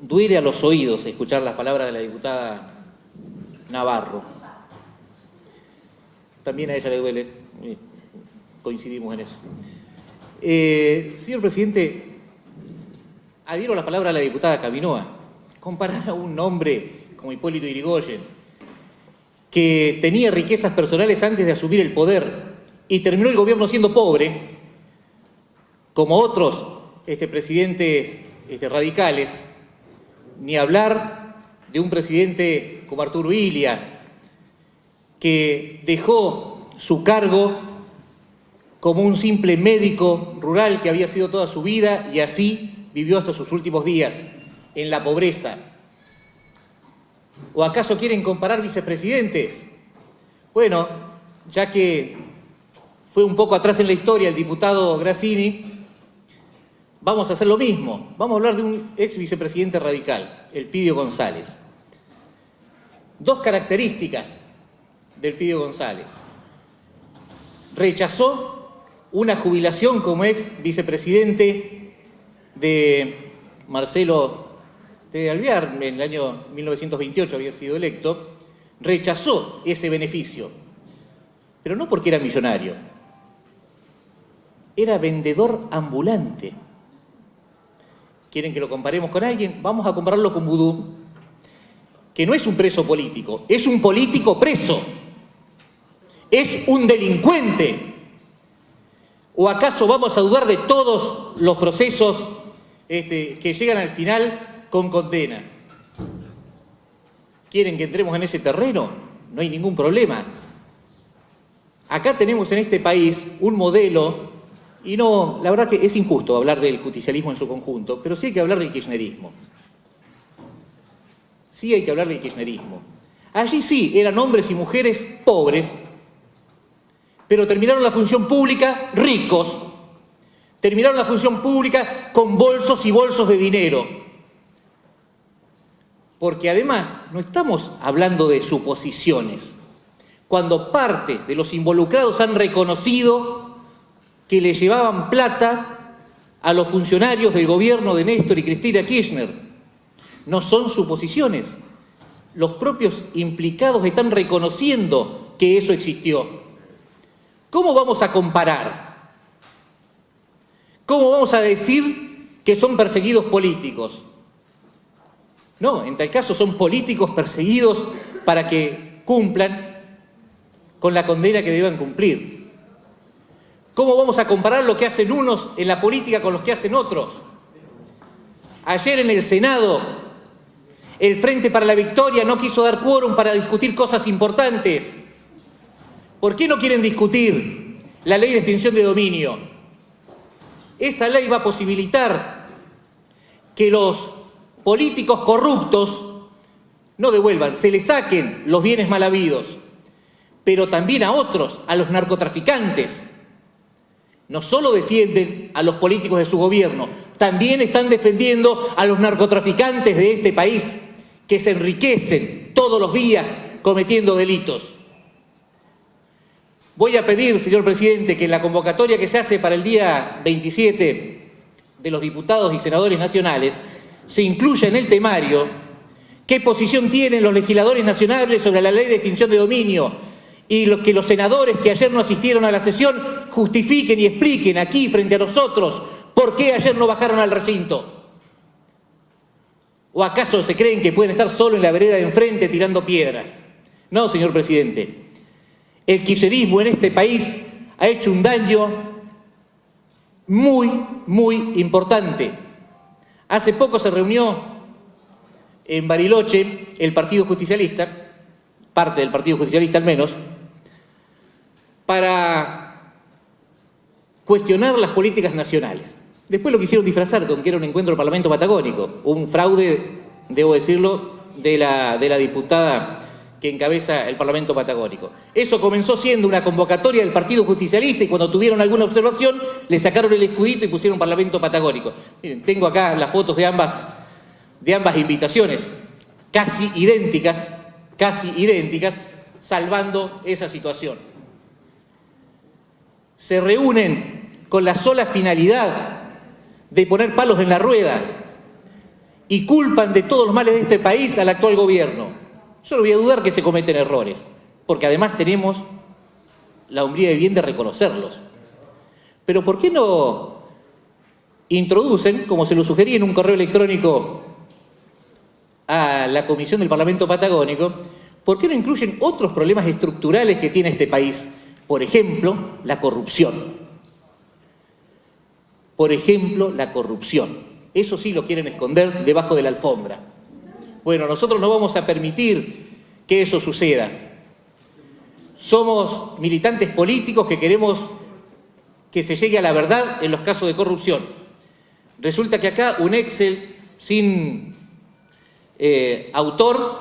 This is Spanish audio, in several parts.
Duele a los oídos escuchar las palabras de la diputada Navarro. También a ella le duele, coincidimos en eso. Señor presidente, adhiero las palabras de la diputada Caminoa. Comparar a un hombre como Hipólito Yrigoyen, que tenía riquezas personales antes de asumir el poder y terminó el gobierno siendo pobre, como otros presidentes radicales, ni hablar de un presidente como Arturo Illia, que dejó su cargo como un simple médico rural que había sido toda su vida y así vivió hasta sus últimos días, en la pobreza. ¿O acaso quieren comparar vicepresidentes? Bueno, ya que fue un poco atrás en la historia el diputado Grassini, vamos a hacer lo mismo. Vamos a hablar de un ex vicepresidente radical, Elpidio González. Dos características de Elpidio González. Rechazó una jubilación como ex vicepresidente de Marcelo de Alvear, en el año 1928 había sido electo, rechazó ese beneficio, pero no porque era millonario, era vendedor ambulante. ¿Quieren que lo comparemos con alguien? Vamos a compararlo con Vudú, que no es un preso político, es un político preso, es un delincuente. ¿O acaso vamos a dudar de todos los procesos que llegan al final con condena? ¿Quieren que entremos en ese terreno? No hay ningún problema. Acá tenemos en este país un modelo, y no, la verdad que es injusto hablar del justicialismo en su conjunto, pero sí hay que hablar del kirchnerismo. Sí hay que hablar del kirchnerismo. Allí sí eran hombres y mujeres pobres, pero terminaron la función pública ricos, terminaron la función pública con bolsos y bolsos de dinero. Porque además no estamos hablando de suposiciones. Cuando parte de los involucrados han reconocido que le llevaban plata a los funcionarios del gobierno de Néstor y Cristina Kirchner, no son suposiciones. Los propios implicados están reconociendo que eso existió. ¿Cómo vamos a comparar? ¿Cómo vamos a decir que son perseguidos políticos? No, en tal caso son políticos perseguidos para que cumplan con la condena que deban cumplir. ¿Cómo vamos a comparar lo que hacen unos en la política con los que hacen otros? Ayer en el Senado, el Frente para la Victoria no quiso dar quórum para discutir cosas importantes. ¿Por qué no quieren discutir la ley de extinción de dominio? Esa ley va a posibilitar que los políticos corruptos no devuelvan, se les saquen los bienes mal habidos, pero también a otros, a los narcotraficantes. No solo defienden a los políticos de su gobierno, también están defendiendo a los narcotraficantes de este país, que se enriquecen todos los días cometiendo delitos. Voy a pedir, señor presidente, que en la convocatoria que se hace para el día 27 de los diputados y senadores nacionales, se incluya en el temario qué posición tienen los legisladores nacionales sobre la ley de extinción de dominio y que los senadores que ayer no asistieron a la sesión justifiquen y expliquen aquí frente a nosotros por qué ayer no bajaron al recinto. ¿O acaso se creen que pueden estar solo en la vereda de enfrente tirando piedras? No, señor presidente. El kirchnerismo en este país ha hecho un daño muy, muy importante. Hace poco se reunió en Bariloche el Partido Justicialista, parte del Partido Justicialista al menos, para cuestionar las políticas nacionales. Después lo quisieron disfrazar con que era un encuentro del Parlamento Patagónico, un fraude, debo decirlo, de la diputada que encabeza el Parlamento Patagónico. Eso comenzó siendo una convocatoria del Partido Justicialista y cuando tuvieron alguna observación le sacaron el escudito y pusieron Parlamento Patagónico. Miren, tengo acá las fotos de ambas invitaciones, casi idénticas, salvando esa situación. Se reúnen con la sola finalidad de poner palos en la rueda y culpan de todos los males de este país al actual gobierno. Yo no voy a dudar que se cometen errores, porque además tenemos la hombría de bien de reconocerlos. Pero ¿por qué no introducen, como se lo sugerí en un correo electrónico a la Comisión del Parlamento Patagónico, por qué no incluyen otros problemas estructurales que tiene este país? Por ejemplo, la corrupción. Por ejemplo, la corrupción. Eso sí lo quieren esconder debajo de la alfombra. Bueno, nosotros no vamos a permitir que eso suceda. Somos militantes políticos que queremos que se llegue a la verdad en los casos de corrupción. Resulta que acá un Excel sin autor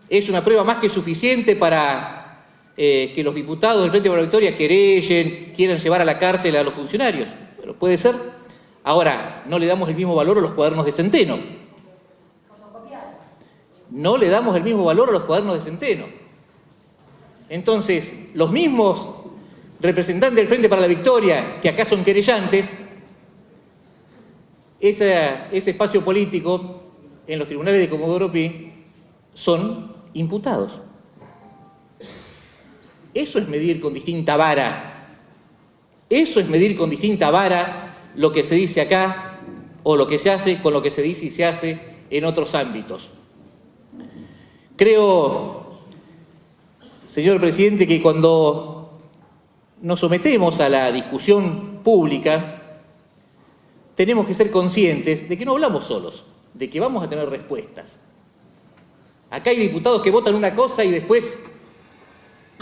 es una prueba más que suficiente para que los diputados del Frente para la Victoria querellen, quieran llevar a la cárcel a los funcionarios. Bueno, puede ser. Ahora, no le damos el mismo valor a los cuadernos de Centeno. No le damos el mismo valor a los cuadernos de Centeno. Entonces, los mismos representantes del Frente para la Victoria, que acá son querellantes, ese espacio político en los tribunales de Comodoro Pi son imputados. Eso es medir con distinta vara. Eso es medir con distinta vara lo que se dice acá o lo que se hace con lo que se dice y se hace en otros ámbitos. Creo, señor presidente, que cuando nos sometemos a la discusión pública, tenemos que ser conscientes de que no hablamos solos, de que vamos a tener respuestas. Acá hay diputados que votan una cosa y después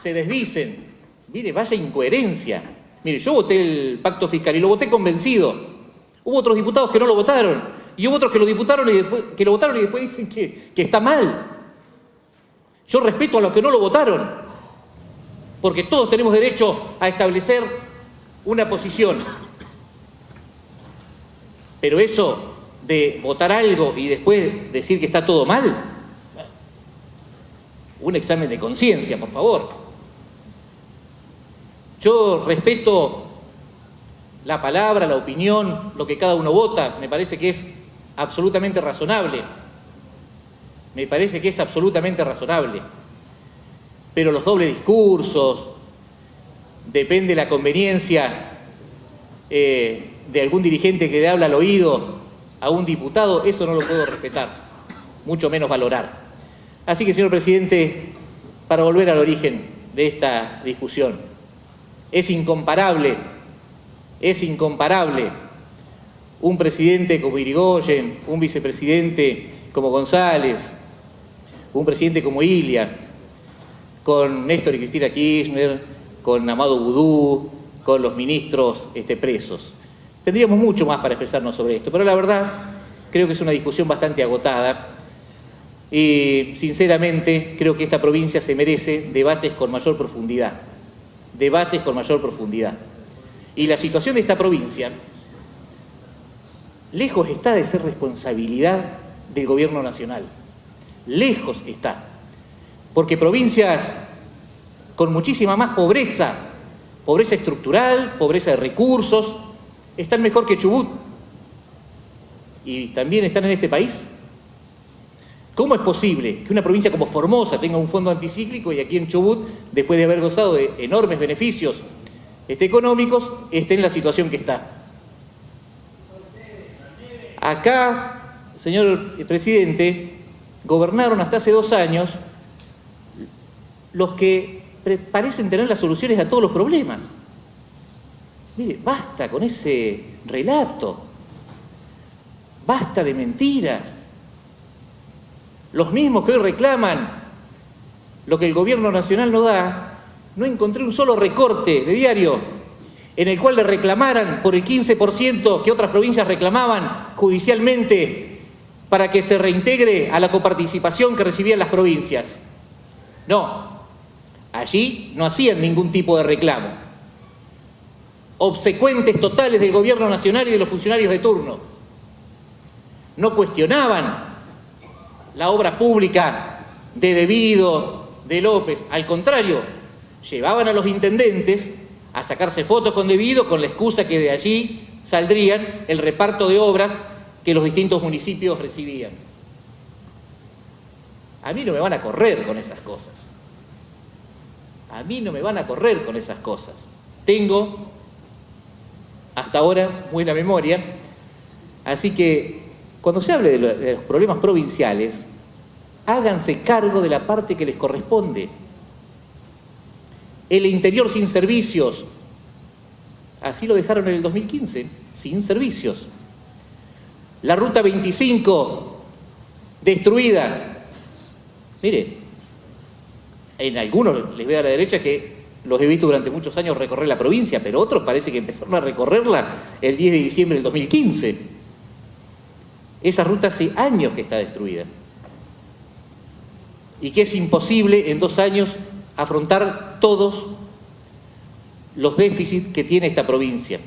se desdicen. Mire, vaya incoherencia. Mire, yo voté el pacto fiscal y lo voté convencido. Hubo otros diputados que no lo votaron y hubo otros que lo votaron y después dicen que está mal. Yo respeto a los que no lo votaron, porque todos tenemos derecho a establecer una posición. Pero eso de votar algo y después decir que está todo mal, un examen de conciencia, por favor. Yo respeto la palabra, la opinión, lo que cada uno vota, me parece que es absolutamente razonable. Me parece que es absolutamente razonable. Pero los dobles discursos, depende de la conveniencia de algún dirigente que le habla al oído a un diputado, eso no lo puedo respetar, mucho menos valorar. Así que, señor presidente, para volver al origen de esta discusión, es incomparable un presidente como Irigoyen, un vicepresidente como González, un presidente como Ilia, con Néstor y Cristina Kirchner, con Amado Boudou, con los ministros presos. Tendríamos mucho más para expresarnos sobre esto, pero la verdad creo que es una discusión bastante agotada y sinceramente creo que esta provincia se merece debates con mayor profundidad. Debates con mayor profundidad. Y la situación de esta provincia, lejos está de ser responsabilidad del gobierno nacional. Lejos está. Porque provincias con muchísima más pobreza, pobreza estructural, pobreza de recursos, están mejor que Chubut. Y también están en este país. ¿Cómo es posible que una provincia como Formosa tenga un fondo anticíclico y aquí en Chubut, después de haber gozado de enormes beneficios económicos, esté en la situación que está? Acá, señor presidente, gobernaron hasta hace 2 años los que parecen tener las soluciones a todos los problemas. Mire, basta con ese relato, basta de mentiras. Los mismos que hoy reclaman lo que el gobierno nacional no da, no encontré un solo recorte de diario en el cual le reclamaran por el 15% que otras provincias reclamaban judicialmente para que se reintegre a la coparticipación que recibían las provincias. No, allí no hacían ningún tipo de reclamo. Obsecuentes totales del gobierno nacional y de los funcionarios de turno. No cuestionaban la obra pública de Devido, de López. Al contrario, llevaban a los intendentes a sacarse fotos con Devido con la excusa que de allí saldrían el reparto de obras que los distintos municipios recibían. A mí no me van a correr con esas cosas. A mí no me van a correr con esas cosas. Tengo, hasta ahora, buena memoria, así que cuando se hable de los problemas provinciales, háganse cargo de la parte que les corresponde. El interior sin servicios, así lo dejaron en el 2015, sin servicios. La Ruta 25, destruida. Mire, en algunos les veo a la derecha que los he visto durante muchos años recorrer la provincia, pero otros parece que empezaron a recorrerla el 10 de diciembre del 2015. Esa ruta hace años que está destruida. Y que es imposible en 2 años afrontar todos los déficits que tiene esta provincia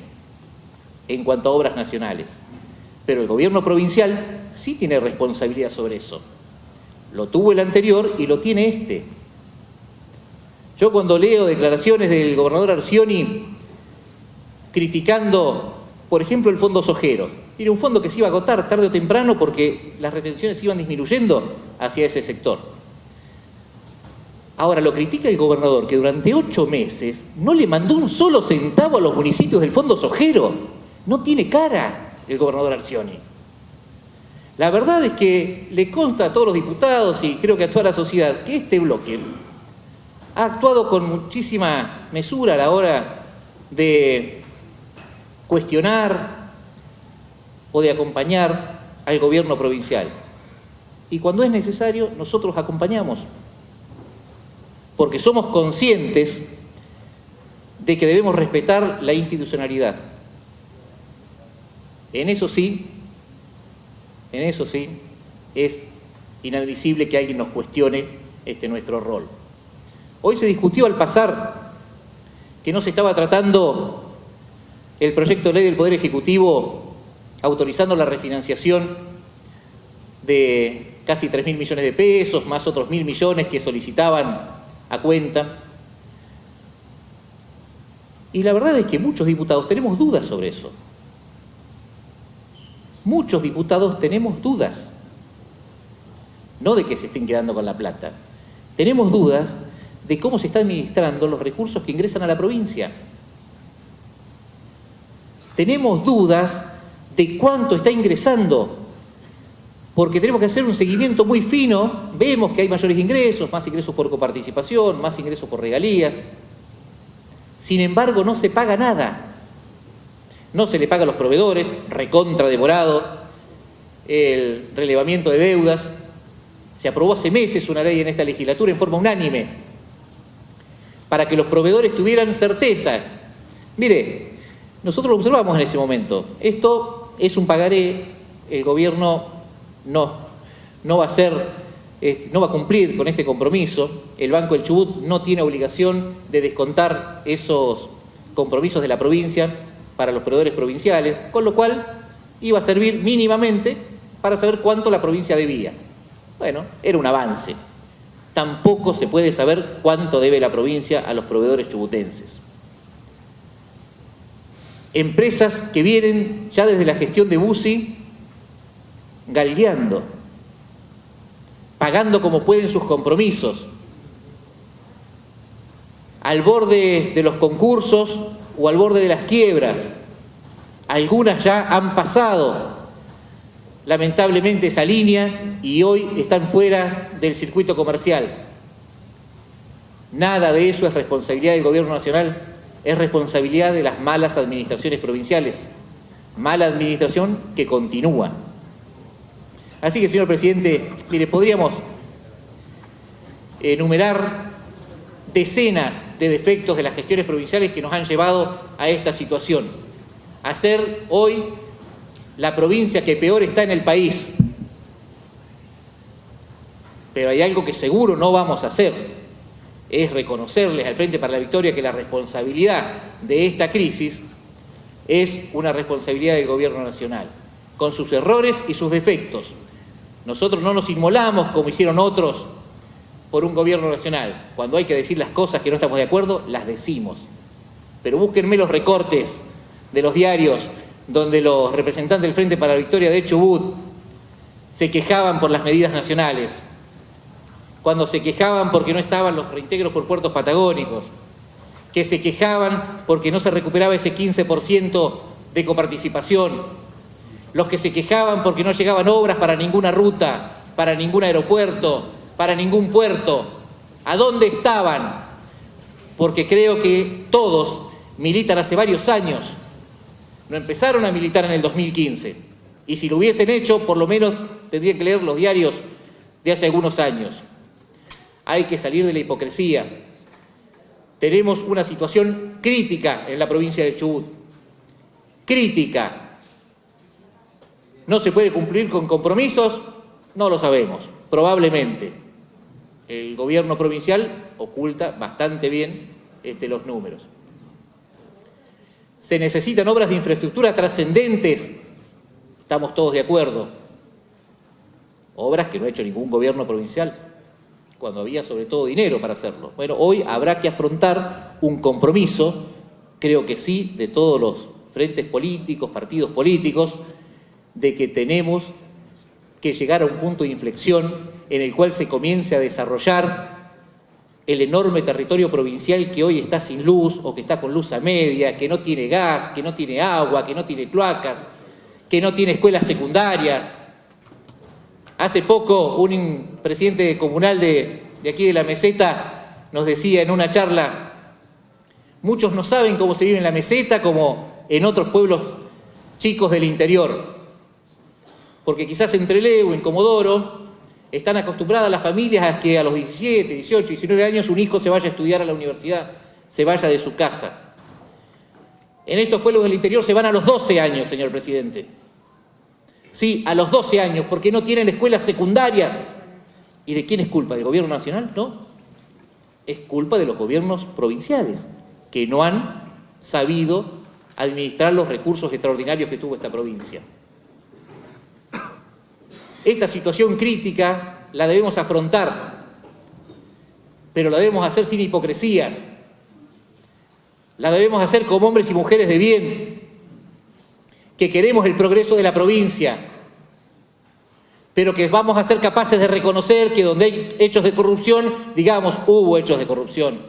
en cuanto a obras nacionales. Pero el gobierno provincial sí tiene responsabilidad sobre eso. Lo tuvo el anterior y lo tiene este. Yo cuando leo declaraciones del gobernador Arcioni criticando, por ejemplo, el fondo sojero, era un fondo que se iba a agotar tarde o temprano porque las retenciones iban disminuyendo hacia ese sector. Ahora, lo critica el gobernador que durante 8 meses no le mandó un solo centavo a los municipios del fondo sojero. No tiene cara el gobernador Arcioni. La verdad es que le consta a todos los diputados y creo que a toda la sociedad que este bloque ha actuado con muchísima mesura a la hora de cuestionar o de acompañar al gobierno provincial. Y cuando es necesario, nosotros acompañamos, porque somos conscientes de que debemos respetar la institucionalidad. En eso sí, es inadmisible que alguien nos cuestione nuestro rol. Hoy se discutió al pasar que no se estaba tratando el proyecto de ley del Poder Ejecutivo autorizando la refinanciación de casi 3.000 millones de pesos, más otros 1.000 millones que solicitaban a cuenta. Y la verdad es que muchos diputados tenemos dudas sobre eso. Muchos diputados tenemos dudas. No de que se estén quedando con la plata. Tenemos dudas de cómo se están administrando los recursos que ingresan a la provincia. Tenemos dudas de cuánto está ingresando, porque tenemos que hacer un seguimiento muy fino. Vemos que hay mayores ingresos, más ingresos por coparticipación, más ingresos por regalías. Sin embargo, no se paga nada. No se le paga a los proveedores, recontra demorado, el relevamiento de deudas. Se aprobó hace meses una ley en esta legislatura en forma unánime para que los proveedores tuvieran certeza. Mire, nosotros lo observamos en ese momento. Esto es un pagaré, el gobierno no va a cumplir con este compromiso. El Banco del Chubut no tiene obligación de descontar esos compromisos de la provincia para los proveedores provinciales, con lo cual iba a servir mínimamente para saber cuánto la provincia debía. Bueno, era un avance. Tampoco se puede saber cuánto debe la provincia a los proveedores chubutenses. Empresas que vienen ya desde la gestión de Bussi galgueando, pagando como pueden sus compromisos, al borde de los concursos o al borde de las quiebras. Algunas ya han pasado lamentablemente esa línea y hoy están fuera del circuito comercial. Nada de eso es responsabilidad del gobierno nacional, es responsabilidad de las malas administraciones provinciales. Mala administración que continúa. Así que, señor presidente, mire, podríamos enumerar decenas de defectos de las gestiones provinciales que nos han llevado a esta situación. A ser hoy la provincia que peor está en el país. Pero hay algo que seguro no vamos a hacer, es reconocerles al Frente para la Victoria que la responsabilidad de esta crisis es una responsabilidad del gobierno nacional, con sus errores y sus defectos. Nosotros no nos inmolamos como hicieron otros por un gobierno nacional. Cuando hay que decir las cosas que no estamos de acuerdo, las decimos. Pero búsquenme los recortes de los diarios donde los representantes del Frente para la Victoria de Chubut se quejaban por las medidas nacionales, cuando se quejaban porque no estaban los reintegros por puertos patagónicos, que se quejaban porque no se recuperaba ese 15% de coparticipación, los que se quejaban porque no llegaban obras para ninguna ruta, para ningún aeropuerto, para ningún puerto. ¿A dónde estaban? Porque creo que todos militan hace varios años. No empezaron a militar en el 2015. Y si lo hubiesen hecho, por lo menos tendrían que leer los diarios de hace algunos años. Hay que salir de la hipocresía. Tenemos una situación crítica en la provincia de Chubut. Crítica. ¿No se puede cumplir con compromisos? No lo sabemos, probablemente. El gobierno provincial oculta bastante bien los números. Se necesitan obras de infraestructura trascendentes, estamos todos de acuerdo. Obras que no ha hecho ningún gobierno provincial, cuando había sobre todo dinero para hacerlo. Bueno, hoy habrá que afrontar un compromiso, creo que sí, de todos los frentes políticos, partidos políticos, de que tenemos que llegar a un punto de inflexión en el cual se comience a desarrollar el enorme territorio provincial que hoy está sin luz o que está con luz a media, que no tiene gas, que no tiene agua, que no tiene cloacas, que no tiene escuelas secundarias. Hace poco un presidente comunal de aquí de la meseta nos decía en una charla, muchos no saben cómo se vive en la meseta como en otros pueblos chicos del interior, porque quizás en Trelew, en Comodoro, están acostumbradas las familias a que a los 17, 18, 19 años un hijo se vaya a estudiar a la universidad, se vaya de su casa. En estos pueblos del interior se van a los 12 años, señor presidente. Sí, a los 12 años, porque no tienen escuelas secundarias. ¿Y de quién es culpa? ¿Del gobierno nacional? No. Es culpa de los gobiernos provinciales, que no han sabido administrar los recursos extraordinarios que tuvo esta provincia. Esta situación crítica la debemos afrontar, pero la debemos hacer sin hipocresías. La debemos hacer como hombres y mujeres de bien, que queremos el progreso de la provincia, pero que vamos a ser capaces de reconocer que donde hay hechos de corrupción, digamos, hubo hechos de corrupción.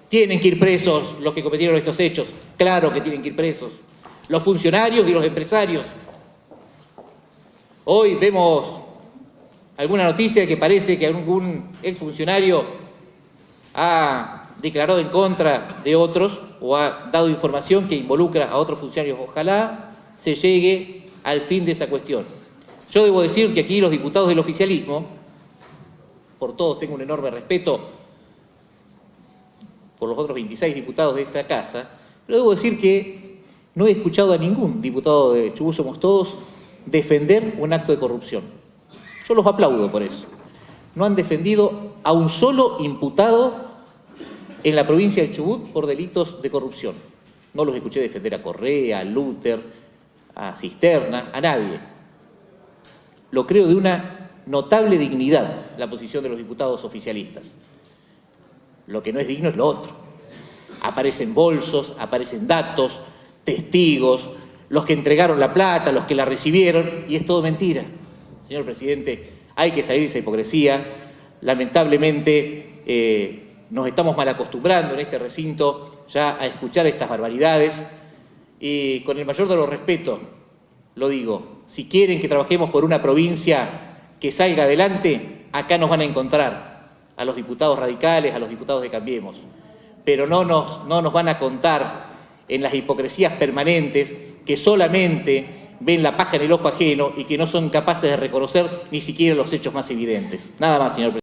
Tienen que ir presos los que cometieron estos hechos, claro que tienen que ir presos. Los funcionarios y los empresarios. Hoy vemos alguna noticia que parece que algún exfuncionario ha declarado en contra de otros o ha dado información que involucra a otros funcionarios. Ojalá se llegue al fin de esa cuestión. Yo debo decir que aquí los diputados del oficialismo, por todos tengo un enorme respeto por los otros 26 diputados de esta casa, pero debo decir que no he escuchado a ningún diputado de Chubut Somos Todos defender un acto de corrupción. Yo los aplaudo por eso. No han defendido a un solo imputado en la provincia de Chubut por delitos de corrupción. No los escuché defender a Correa, a Luther, a Cisterna, a nadie. Lo creo de una notable dignidad la posición de los diputados oficialistas. Lo que no es digno es lo otro. Aparecen bolsos, aparecen datos, testigos, los que entregaron la plata, los que la recibieron, y es todo mentira. Señor presidente, hay que salir de esa hipocresía. Lamentablemente nos estamos mal acostumbrando en este recinto ya a escuchar estas barbaridades y con el mayor de los respetos lo digo, si quieren que trabajemos por una provincia que salga adelante, acá nos van a encontrar, a los diputados radicales, a los diputados de Cambiemos, pero no nos van a contar en las hipocresías permanentes que solamente ven la paja en el ojo ajeno y que no son capaces de reconocer ni siquiera los hechos más evidentes. Nada más, señor presidente.